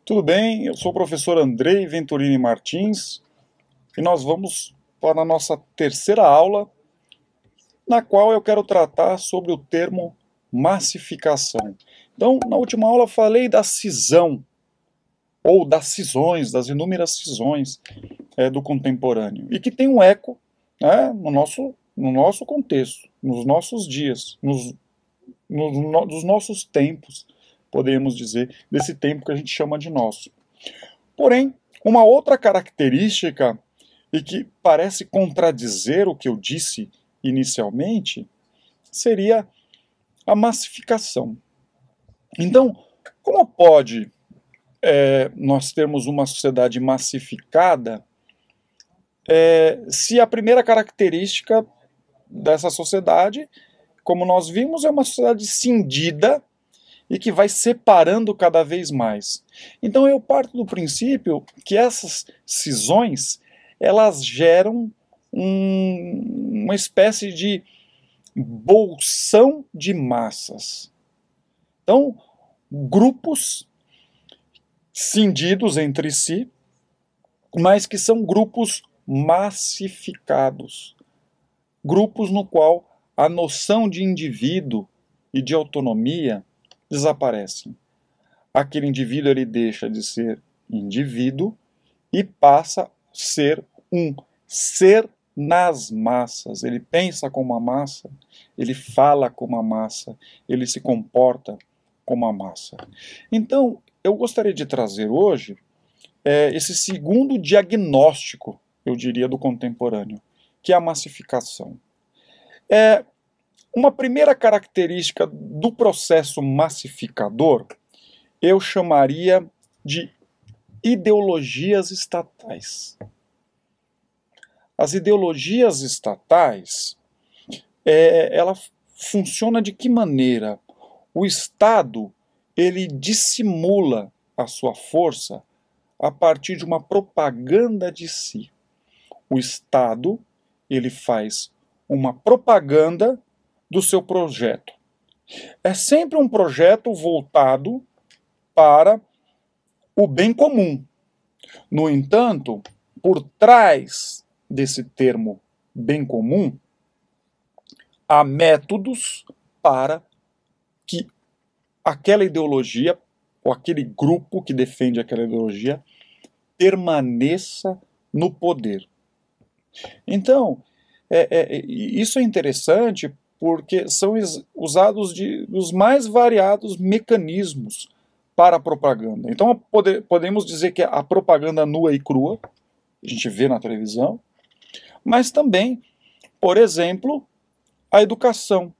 Tudo bem? Eu sou o professor Andrei Venturini Martins e nós vamos para a nossa terceira aula, na qual eu quero tratar sobre o termo massificação. Então, na última aula eu falei da cisão, ou das cisões, das inúmeras cisões do contemporâneo, e que tem um eco, né, no nosso contexto, nos nossos dias, dos nossos tempos, podemos dizer, desse tempo que a gente chama de nosso. Porém, uma outra característica, e que parece contradizer o que eu disse inicialmente, seria a massificação. Então, como pode nós termos uma sociedade massificada se a primeira característica dessa sociedade, como nós vimos, é uma sociedade cindida e que vai separando cada vez mais. Então eu parto do princípio que essas cisões, elas geram uma espécie de bolsão de massas. Então, grupos cindidos entre si, mas que são grupos massificados. Grupos no qual a noção de indivíduo e de autonomia desaparecem. Aquele indivíduo ele deixa de ser indivíduo e passa a ser um ser nas massas. Ele pensa como a massa, ele fala como a massa, ele se comporta como a massa. Então, eu gostaria de trazer hoje esse segundo diagnóstico, eu diria, do contemporâneo, que é a massificação. Uma primeira característica do processo massificador eu chamaria de ideologias estatais. As ideologias estatais, ela funciona de que maneira? O Estado, ele dissimula a sua força a partir de uma propaganda de si. O Estado, ele faz uma propaganda do seu projeto. É sempre um projeto voltado para o bem comum. No entanto, por trás desse termo bem comum, há métodos para que aquela ideologia, ou aquele grupo que defende aquela ideologia, permaneça no poder. Então, isso é interessante porque são usados os mais variados mecanismos para a propaganda. Então, podemos dizer que a propaganda nua e crua, a gente vê na televisão, mas também, por exemplo, a educação.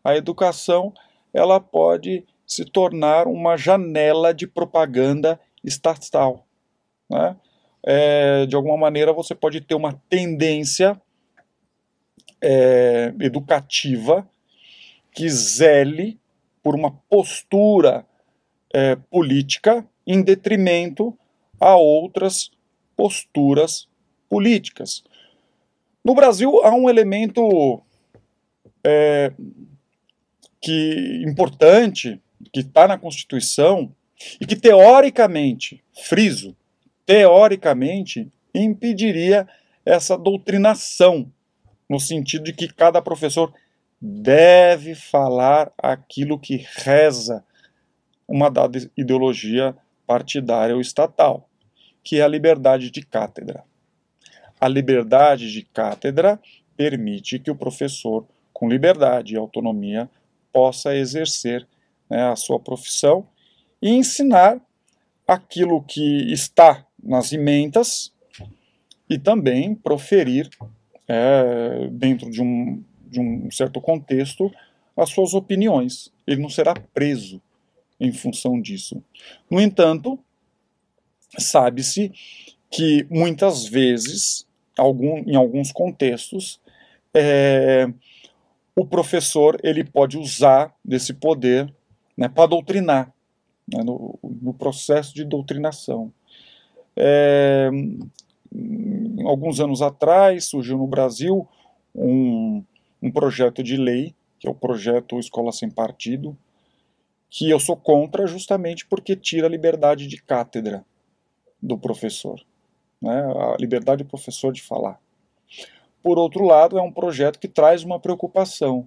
A educação, ela pode se tornar uma janela de propaganda estatal, né? De alguma maneira, você pode ter uma tendência educativa que zele por uma postura política em detrimento a outras posturas políticas. No Brasil, há um elemento importante, que está na Constituição, e que teoricamente, friso, teoricamente, impediria essa doutrinação, no sentido de que cada professor deve falar aquilo que reza uma dada ideologia partidária ou estatal, que é a liberdade de cátedra. A liberdade de cátedra permite que o professor, com liberdade e autonomia, possa exercer, né, a sua profissão e ensinar aquilo que está nas ementas e também proferir, dentro de um certo contexto, as suas opiniões. Ele não será preso em função disso. No entanto, sabe-se que muitas vezes, em alguns contextos, o professor ele pode usar desse poder, né, para doutrinar, né, no processo de doutrinação. Alguns anos atrás surgiu no Brasil um projeto de lei, que é o projeto Escola Sem Partido, que eu sou contra justamente porque tira a liberdade de cátedra do professor, né? A liberdade do professor de falar. Por outro lado, é um projeto que traz uma preocupação,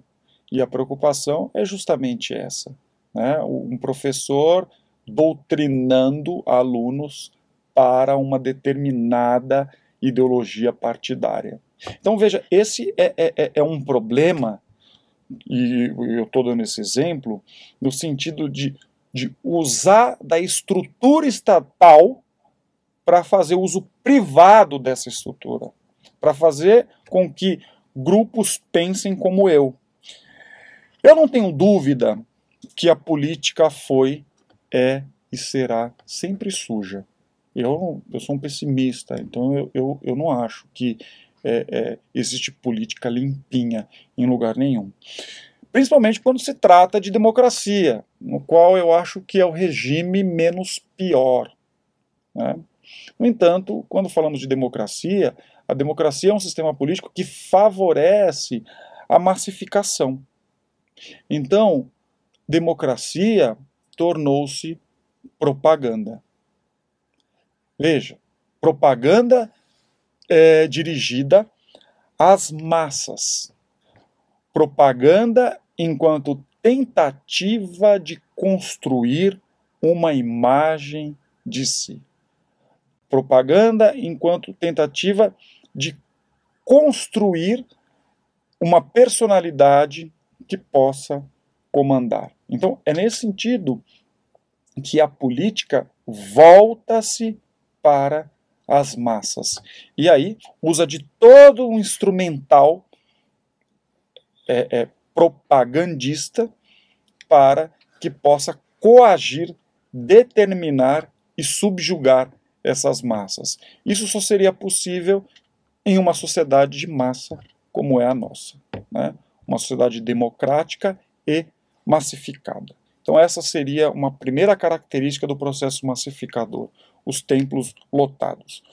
e a preocupação é justamente essa, né? Um professor doutrinando alunos para uma determinada ideologia partidária. Então, veja, esse é um problema, e eu estou dando esse exemplo, no sentido de usar da estrutura estatal para fazer uso privado dessa estrutura, para fazer com que grupos pensem como eu. Eu não tenho dúvida que a política foi, é e será sempre suja. Eu sou um pessimista, então eu não acho que existe política limpinha em lugar nenhum. Principalmente quando se trata de democracia, no qual eu acho que é o regime menos pior, né? No entanto, quando falamos de democracia, a democracia é um sistema político que favorece a massificação. Então, democracia tornou-se propaganda. Veja, propaganda dirigida às massas. Propaganda enquanto tentativa de construir uma imagem de si. Propaganda enquanto tentativa de construir uma personalidade que possa comandar. Então, é nesse sentido que a política volta-se para as massas. E aí usa de todo um instrumental propagandista para que possa coagir, determinar e subjugar essas massas. Isso só seria possível em uma sociedade de massa como é a nossa, né? Uma sociedade democrática e massificada. Então essa seria uma primeira característica do processo massificador, os templos lotados.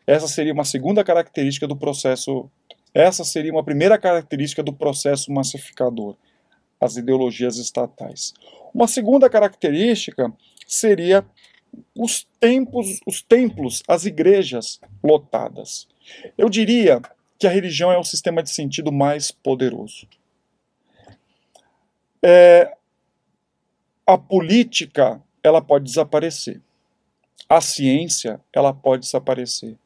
Essa seria uma segunda característica do processo, essa seria uma primeira característica do processo massificador, as ideologias estatais. Uma segunda característica seria os templos, as igrejas lotadas. Eu diria que a religião é o sistema de sentido mais poderoso. A política, ela pode desaparecer. A ciência, ela pode desaparecer.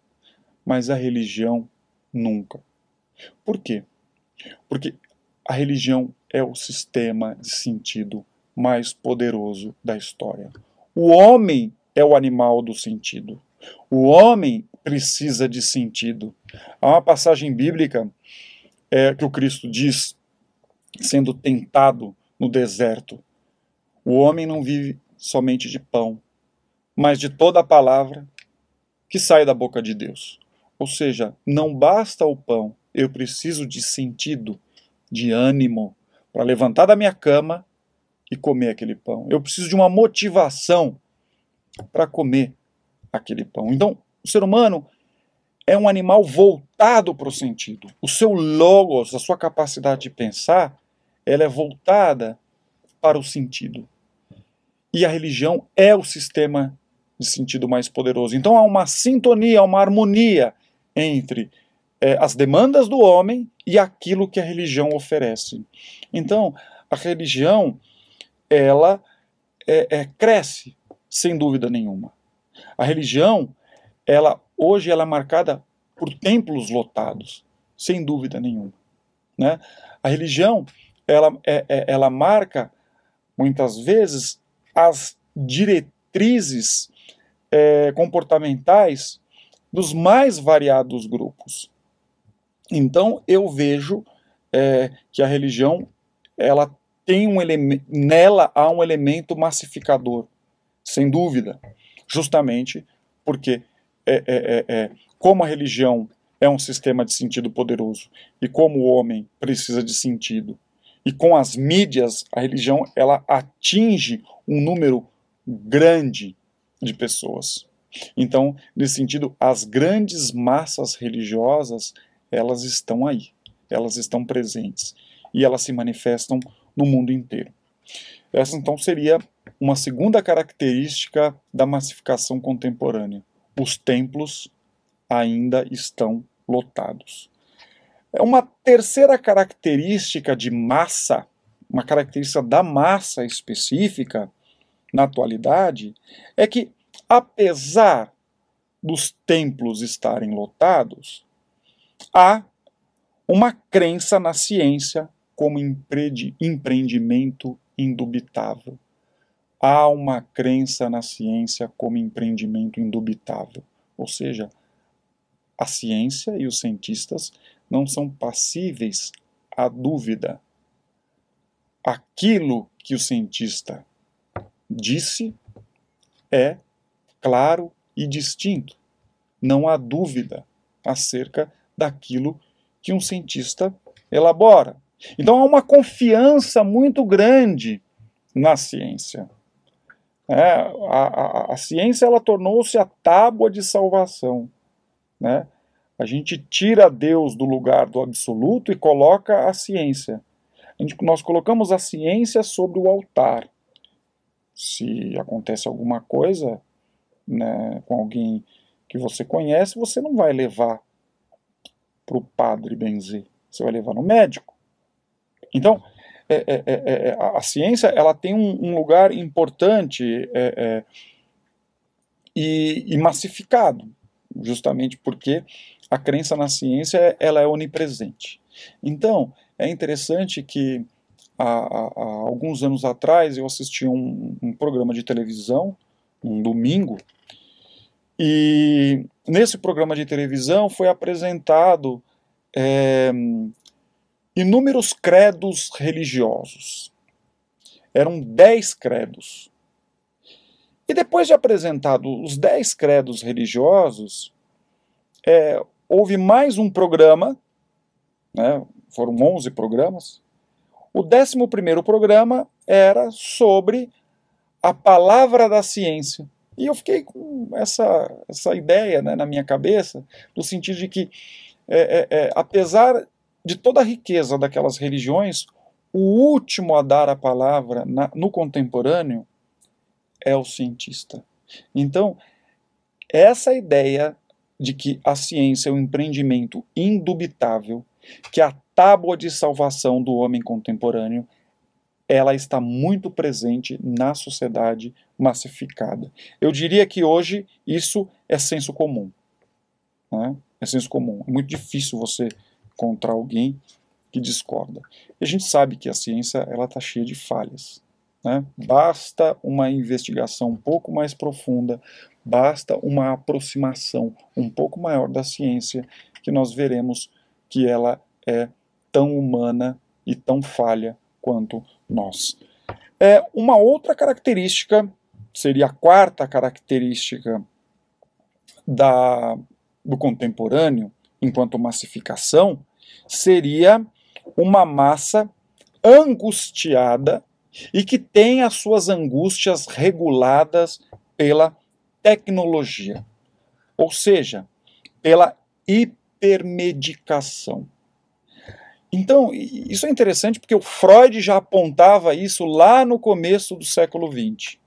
Mas a religião, nunca. Por quê? Porque a religião é o sistema de sentido mais poderoso da história. O homem é o animal do sentido. O homem precisa de sentido. Há uma passagem bíblica que o Cristo diz, sendo tentado no deserto: o homem não vive somente de pão, mas de toda a palavra que sai da boca de Deus. Ou seja, não basta o pão, eu preciso de sentido, de ânimo, para levantar da minha cama e comer aquele pão. Eu preciso de uma motivação para comer aquele pão. Então, o ser humano é um animal voltado para o sentido. O seu logos, a sua capacidade de pensar, ela é voltada para o sentido. E a religião é o sistema de sentido mais poderoso. Então há uma sintonia, uma harmonia entre as demandas do homem e aquilo que a religião oferece. Então, a religião, ela cresce, sem dúvida nenhuma. A religião, hoje ela é marcada por templos lotados, sem dúvida nenhuma, né? A religião, ela marca, muitas vezes, as diretrizes comportamentais dos mais variados grupos. Então, eu vejo que a religião, ela tem nela há um elemento massificador, sem dúvida, justamente porque como a religião é um sistema de sentido poderoso e como o homem precisa de sentido, e com as mídias, a religião ela atinge um número grande de pessoas. Então, nesse sentido, as grandes massas religiosas, elas estão aí, elas estão presentes, e elas se manifestam no mundo inteiro. Essa, então, seria uma segunda característica da massificação contemporânea. Os templos ainda estão lotados. Uma terceira característica de massa, uma característica da massa específica na atualidade, é que, apesar dos templos estarem lotados, há uma crença na ciência como empreendimento indubitável. Há uma crença na ciência como empreendimento indubitável. Ou seja, a ciência e os cientistas não são passíveis à dúvida. Aquilo que o cientista disse é claro e distinto. Não há dúvida acerca daquilo que um cientista elabora. Então há uma confiança muito grande na ciência. A ciência ela tornou-se a tábua de salvação. Né? A gente tira Deus do lugar do absoluto e coloca a ciência. Nós colocamos a ciência sobre o altar. Se acontece alguma coisa, né, com alguém que você conhece, você não vai levar para o padre benzer, você vai levar no médico. Então, a ciência ela tem um lugar importante e massificado, justamente porque a crença na ciência ela é onipresente. Então, é interessante que há alguns anos atrás eu assisti um programa de televisão, um domingo, e nesse programa de televisão foi apresentado inúmeros credos religiosos. Eram 10 credos. E depois de apresentado os 10 credos religiosos, houve mais um programa, né, foram 11 programas. O 11º programa era sobre a palavra da ciência. E eu fiquei com essa ideia, né, na minha cabeça, no sentido de que, apesar de toda a riqueza daquelas religiões, o último a dar a palavra no contemporâneo é o cientista. Então, essa ideia de que a ciência é um empreendimento indubitável, que a tábua de salvação do homem contemporâneo, ela está muito presente na sociedade massificada. Eu diria que hoje isso é senso comum. Né? É senso comum. É muito difícil você encontrar alguém que discorda. E a gente sabe que a ciência ela está cheia de falhas. Né? Basta uma investigação um pouco mais profunda, basta uma aproximação um pouco maior da ciência, que nós veremos que ela é tão humana e tão falha quanto nós. Uma outra característica, seria a quarta característica do contemporâneo, enquanto massificação, seria uma massa angustiada e que tem as suas angústias reguladas pela tecnologia, ou seja, pela hipermedicação. Então, isso é interessante porque o Freud já apontava isso lá no começo do século XX,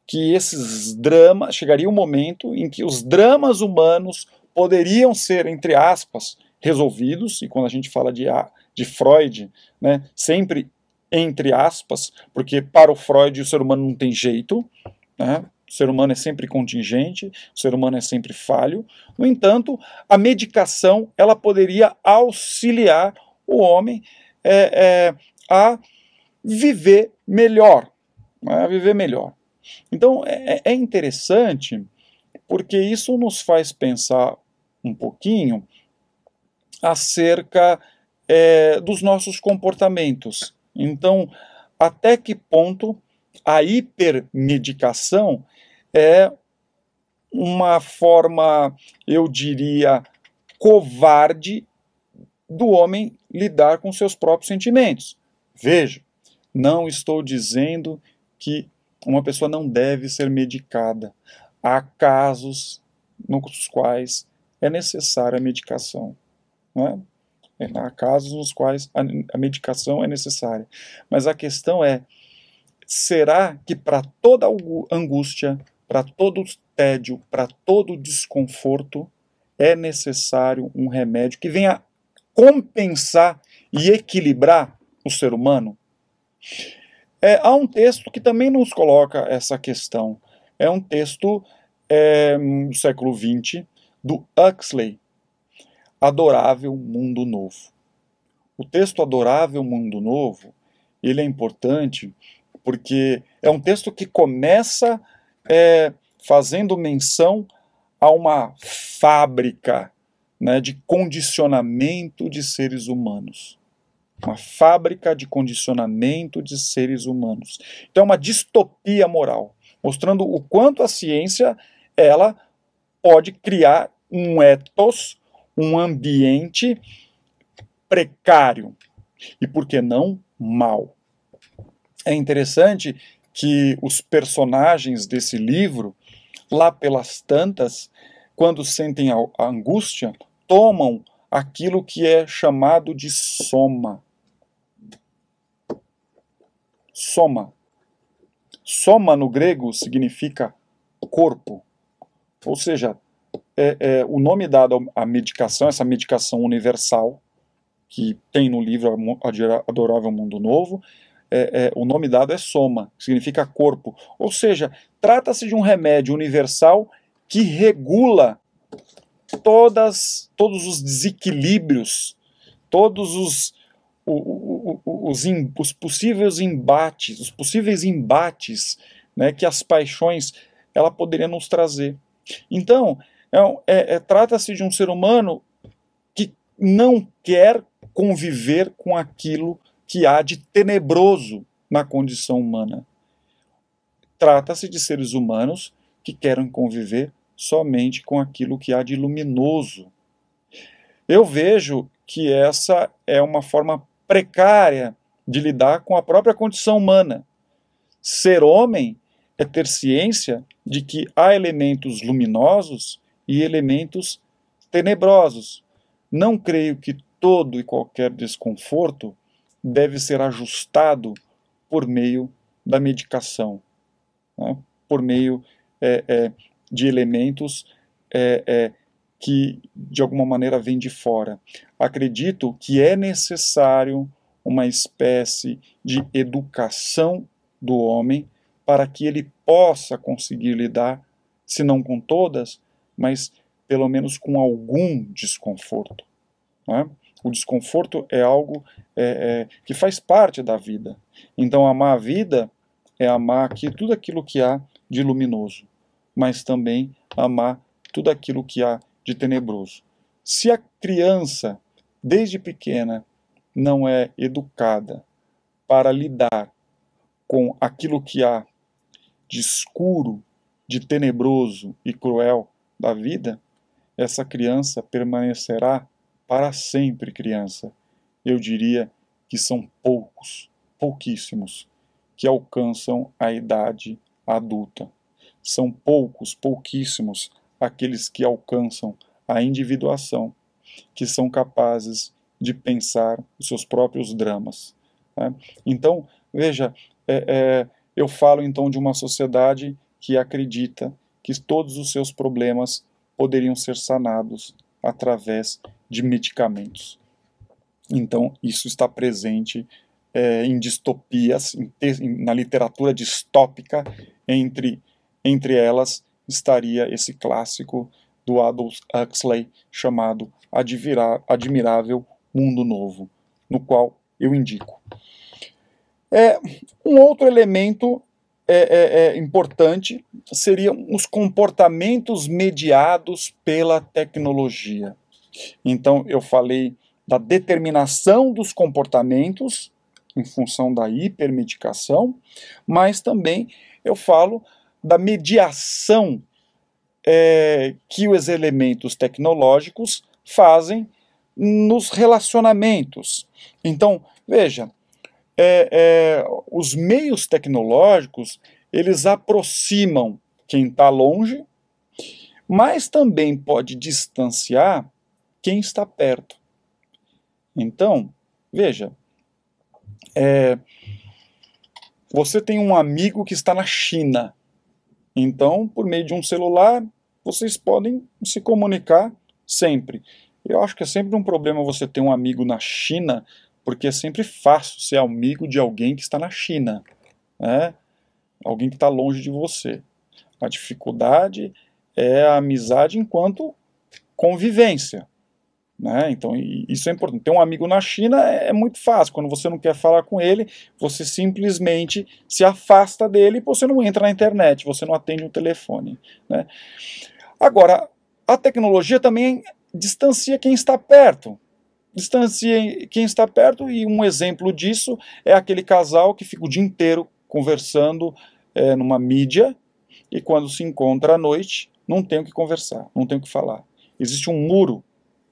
que esses dramas, chegaria um momento em que os dramas humanos poderiam ser, entre aspas, resolvidos, e quando a gente fala de Freud, né, sempre entre aspas, porque para o Freud o ser humano não tem jeito, né, o ser humano é sempre contingente, o ser humano é sempre falho. No entanto, a medicação ela poderia auxiliar o homem a viver melhor. Né, a viver melhor. Então, é interessante porque isso nos faz pensar um pouquinho acerca dos nossos comportamentos. Então, até que ponto a hipermedicação é uma forma, eu diria, covarde do homem lidar com seus próprios sentimentos. Veja, não estou dizendo que uma pessoa não deve ser medicada. Há casos nos quais é necessária a medicação. Não é? Há casos nos quais a medicação é necessária. Mas a questão é, será que para toda angústia, para todo tédio, para todo desconforto, é necessário um remédio que venha compensar e equilibrar o ser humano? Há um texto que também nos coloca essa questão. É um texto do século XX, do Huxley, Adorável Mundo Novo. O texto Adorável Mundo Novo, ele é importante porque é um texto que começa fazendo menção a uma fábrica, né, de condicionamento de seres humanos. Uma fábrica de condicionamento de seres humanos. Então é uma distopia moral, mostrando o quanto a ciência ela pode criar um ethos, um ambiente precário e, por que não, mal. É interessante que os personagens desse livro, lá pelas tantas, quando sentem a angústia, tomam aquilo que é chamado de soma. Soma. Soma no grego significa corpo. Ou seja, o nome dado à medicação, essa medicação universal, que tem no livro Adorável Mundo Novo, o nome dado é soma, que significa corpo. Ou seja, trata-se de um remédio universal que regula todos os desequilíbrios, todos os possíveis embates, né, que as paixões ela poderia nos trazer. Então, trata-se de um ser humano que não quer conviver com aquilo que há de tenebroso na condição humana. Trata-se de seres humanos que querem conviver somente com aquilo que há de luminoso. Eu vejo que essa é uma forma precária de lidar com a própria condição humana. Ser homem é ter ciência de que há elementos luminosos e elementos tenebrosos. Não creio que todo e qualquer desconforto deve ser ajustado por meio da medicação, né? Por meio de elementos que, de alguma maneira, vêm de fora. Acredito que é necessário uma espécie de educação do homem para que ele possa conseguir lidar, se não com todas, mas pelo menos com algum desconforto, né? O desconforto é algo que faz parte da vida. Então, amar a vida é amar tudo aquilo que há de luminoso, mas também amar tudo aquilo que há de tenebroso. Se a criança, desde pequena, não é educada para lidar com aquilo que há de escuro, de tenebroso e cruel da vida, essa criança permanecerá para sempre criança. Eu diria que são pouquíssimos, que alcançam a idade adulta. São pouquíssimos aqueles que alcançam a individuação, que são capazes de pensar os seus próprios dramas, né? Então, veja, eu falo então de uma sociedade que acredita que todos os seus problemas poderiam ser sanados através de medicamentos. Então, isso está presente em distopias, na literatura distópica, entre elas estaria esse clássico do Aldous Huxley chamado Admirável Mundo Novo, no qual eu indico. Um outro elemento importante seriam os comportamentos mediados pela tecnologia. Então, eu falei da determinação dos comportamentos em função da hipermedicação, mas também eu falo da mediação que os elementos tecnológicos fazem nos relacionamentos. Então, veja, os meios tecnológicos, eles aproximam quem está longe, mas também pode distanciar quem está perto. Então, veja, você tem um amigo que está na China. Então, por meio de um celular, vocês podem se comunicar sempre. Eu acho que é sempre um problema você ter um amigo na China, porque é sempre fácil ser amigo de alguém que está na China, né? Alguém que está longe de você. A dificuldade é a amizade enquanto convivência, né? Então, isso é importante. Ter um amigo na China é muito fácil. Quando você não quer falar com ele, você simplesmente se afasta dele e você não entra na internet, você não atende o telefone, né? Agora, a tecnologia também distancia quem está perto. Distancia quem está perto, e um exemplo disso é aquele casal que fica o dia inteiro conversando numa mídia, e quando se encontra à noite, não tem o que conversar, não tem o que falar. Existe um muro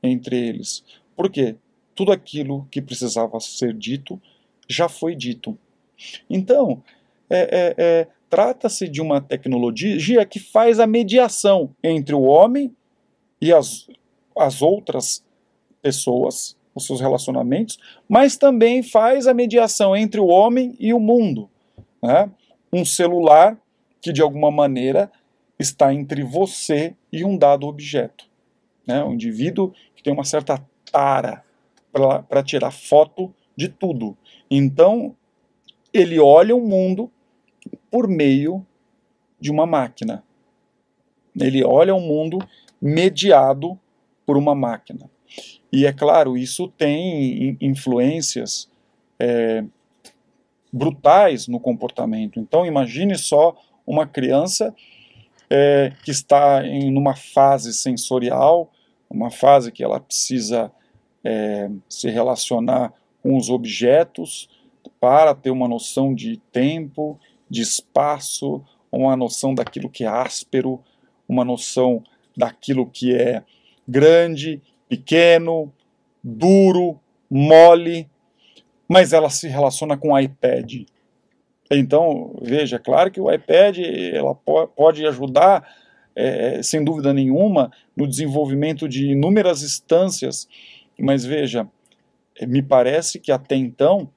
entre eles. Por quê? Tudo aquilo que precisava ser dito já foi dito. Então, trata-se de uma tecnologia que faz a mediação entre o homem e as outras pessoas, os seus relacionamentos, mas também faz a mediação entre o homem e o mundo, né? Um celular que, de alguma maneira, está entre você e um dado objeto, né? Um indivíduo que tem uma certa tara para tirar foto de tudo. Então, ele olha o mundo por meio de uma máquina. Ele olha o mundo mediado por uma máquina. E, é claro, isso tem influências brutais no comportamento. Então, imagine só uma criança que está em uma fase sensorial, uma fase que ela precisa se relacionar com os objetos para ter uma noção de tempo, de espaço, uma noção daquilo que é áspero, uma noção daquilo que é grande, pequeno, duro, mole, mas ela se relaciona com o iPad. Então, veja, claro que o iPad ela pode ajudar, sem dúvida nenhuma, no desenvolvimento de inúmeras instâncias, mas veja, me parece que até então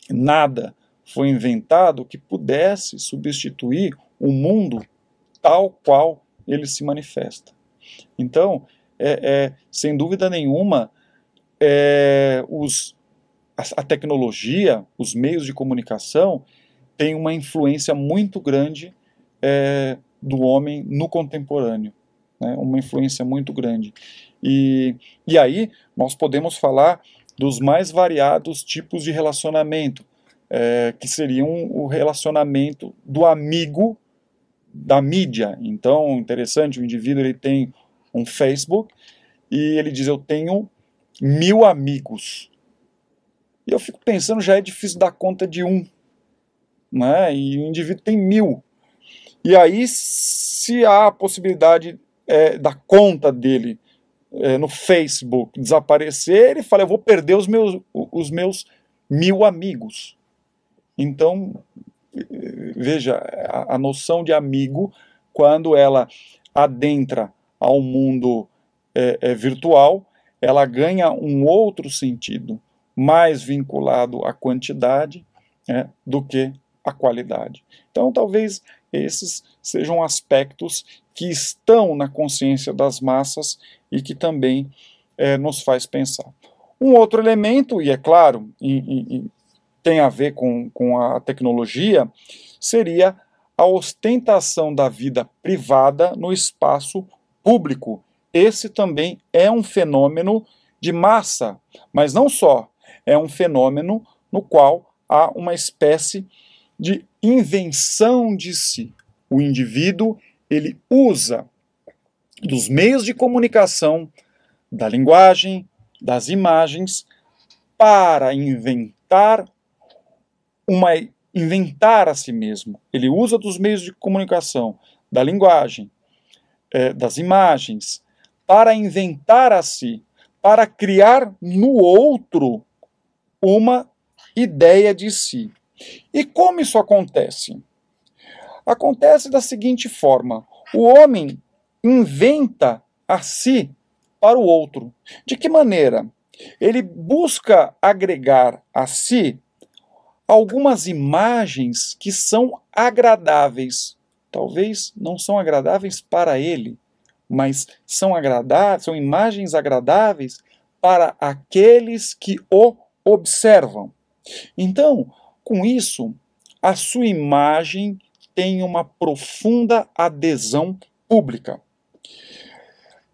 nada foi inventado que pudesse substituir o mundo tal qual ele se manifesta. Então, sem dúvida nenhuma, a tecnologia, os meios de comunicação, têm uma influência muito grande do homem no contemporâneo, né? Uma influência muito grande. E aí nós podemos falar dos mais variados tipos de relacionamento, que seriam o relacionamento do amigo da mídia. Então, interessante, o indivíduo ele tem um Facebook e ele diz: eu tenho 1000 amigos. E eu fico pensando, já é difícil dar conta de um, né? E o indivíduo tem 1000. E aí, se há a possibilidade da conta dele no Facebook desaparecer, ele fala: eu vou perder os meus 1000 amigos. Então, veja, a noção de amigo, quando ela adentra ao mundo virtual, ela ganha um outro sentido, mais vinculado à quantidade do que à qualidade. Então, talvez esses sejam aspectos que estão na consciência das massas e que também nos faz pensar. Um outro elemento, e é claro, tem a ver com a tecnologia, seria a ostentação da vida privada no espaço público. Esse também é um fenômeno de massa, mas não só, é um fenômeno no qual há uma espécie de invenção de si. O indivíduo, ele usa dos meios de comunicação, da linguagem, das imagens, para inventar a si mesmo. Ele usa dos meios de comunicação, da linguagem, das imagens, para inventar a si, para criar no outro uma ideia de si. E como isso acontece? Acontece da seguinte forma: o homem inventa a si para o outro. De que maneira? Ele busca agregar a si algumas imagens que são agradáveis. Talvez não são agradáveis para ele, mas são agradáveis, são imagens agradáveis para aqueles que o observam. Então, com isso, a sua imagem tem uma profunda adesão pública.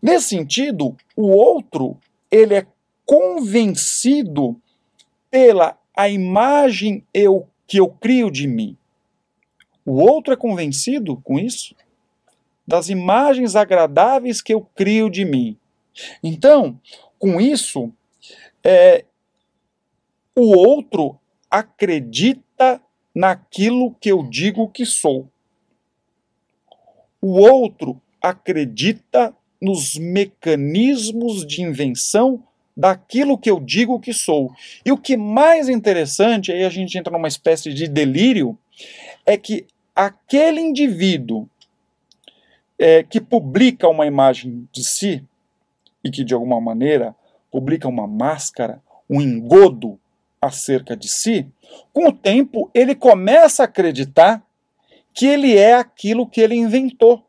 Nesse sentido, o outro, ele é convencido pela a imagem que eu crio de mim. O outro é convencido com isso? Das imagens agradáveis que eu crio de mim. Então, com isso, o outro acredita naquilo que eu digo que sou. O outro acredita nos mecanismos de invenção daquilo que eu digo que sou. E o que mais interessante, aí a gente entra numa espécie de delírio, é que aquele indivíduo que publica uma imagem de si, e que de alguma maneira publica uma máscara, um engodo acerca de si, com o tempo ele começa a acreditar que ele é aquilo que ele inventou.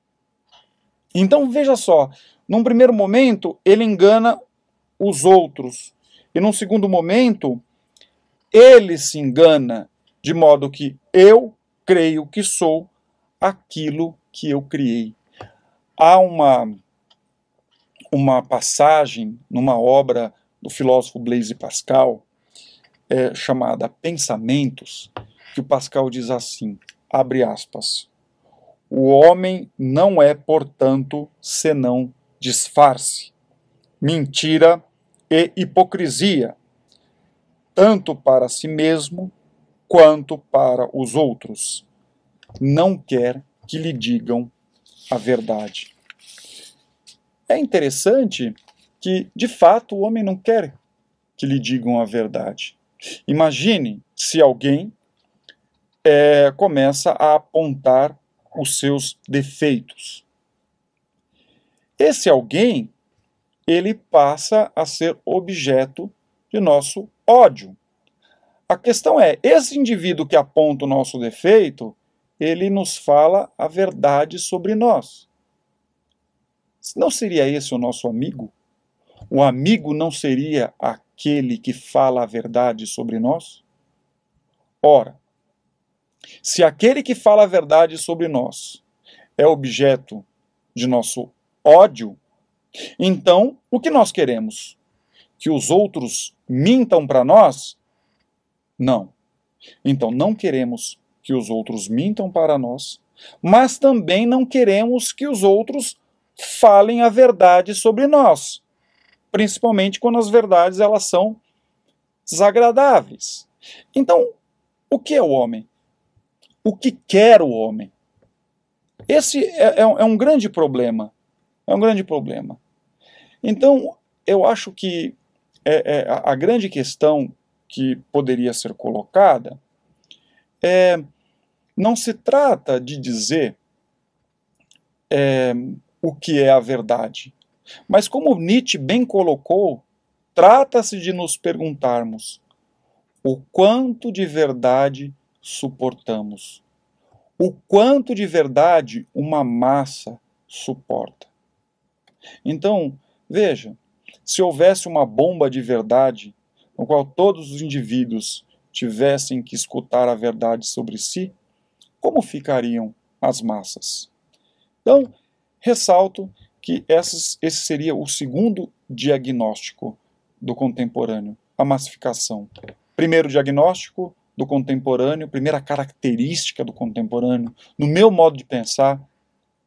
Então veja só, num primeiro momento ele engana os outros, e num segundo momento ele se engana, de modo que eu creio que sou aquilo que eu criei. Há uma passagem numa obra do filósofo Blaise Pascal, chamada Pensamentos, que o Pascal diz assim, abre aspas, o homem não é, portanto, senão disfarce, mentira e hipocrisia, tanto para si mesmo quanto para os outros. Não quer que lhe digam a verdade. É interessante que, de fato, o homem não quer que lhe digam a verdade. Imagine se alguém começa a apontar os seus defeitos. Esse alguém, ele passa a ser objeto de nosso ódio. A questão é, esse indivíduo que aponta o nosso defeito, ele nos fala a verdade sobre nós. Não seria esse o nosso amigo? O amigo não seria aquele que fala a verdade sobre nós? Ora, se aquele que fala a verdade sobre nós é objeto de nosso ódio, então o que nós queremos? Que os outros mintam para nós? Não. Então não queremos que os outros mintam para nós, mas também não queremos que os outros falem a verdade sobre nós, principalmente quando as verdades elas são desagradáveis. Então, o que é o homem? O que quer o homem? Esse é um grande problema. É um grande problema. Então, eu acho que a grande questão que poderia ser colocada não se trata de dizer o que é a verdade. Mas como Nietzsche bem colocou, trata-se de nos perguntarmos o quanto de verdade suportamos, o quanto de verdade uma massa suporta. Então, veja, se houvesse uma bomba de verdade, no qual todos os indivíduos tivessem que escutar a verdade sobre si, como ficariam as massas? Então, ressalto que esse seria o segundo diagnóstico do contemporâneo, a massificação. Primeiro diagnóstico do contemporâneo, primeira característica do contemporâneo, no meu modo de pensar,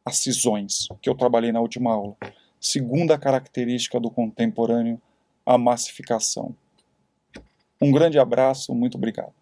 as cisões, que eu trabalhei na última aula. Segunda característica do contemporâneo, a massificação. Um grande abraço, muito obrigado.